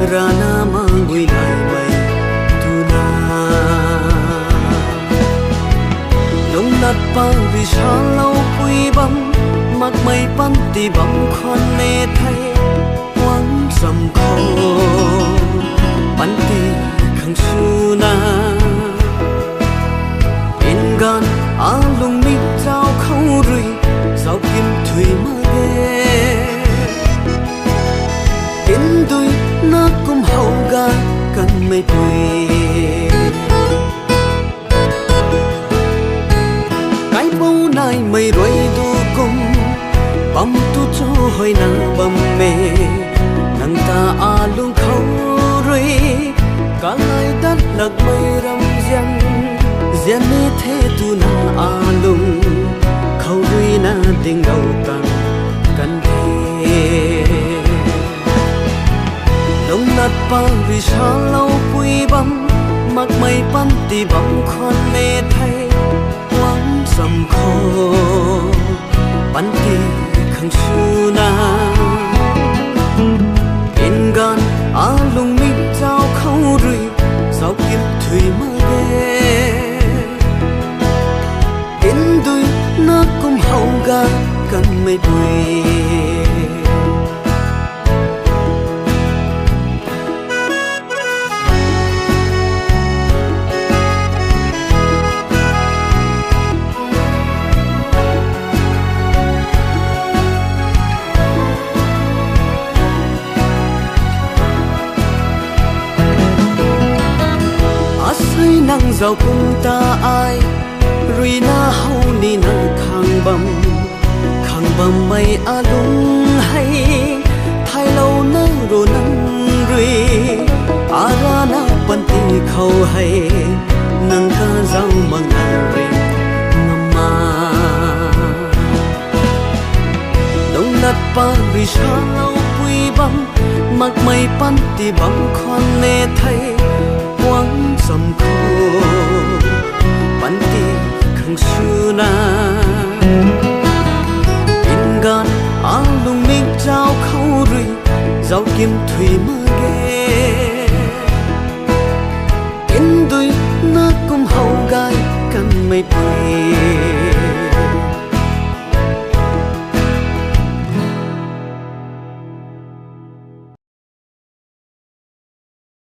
rana mangui lai mai tuna lung nat pa vi sha lau pui bam mak mai pan ti bam khon ne thai wang sam kho pan ti khang su na in gan a lung mi trao khâu rui sao kim thủy ma ge in đôi na kum hậu ga kan mây tui cái bầu nai mây rồi du kum băm tu cho hồi nàng băm mê nàng ta a lung khâu rồi cả lại đất lạc mây râm giang giang nê thế tu na a lung khâu rồi na tình đầu tăng kan thế lung nat pa vi sha lau pui bam mak mai pan ti bam khon me thai wang sam kho pan ti khang su na in gan a lung mi trao khâu rui sao kim thủy ma ge in đôi na kum hậu ga kan me tui nang giàu cùng ta ai rui na hau ni na khang bam mai a lung hay thay lâu na ro nang rui a ra na pan ti khâu hay nang ka giàu mang na ri mama đông nat pa vi sha lau pui bam mak mai pan ti bam khon ne thay quang sam kho pan ti khang su na in gan a lung mi trao khâu rui giao kim thủy ma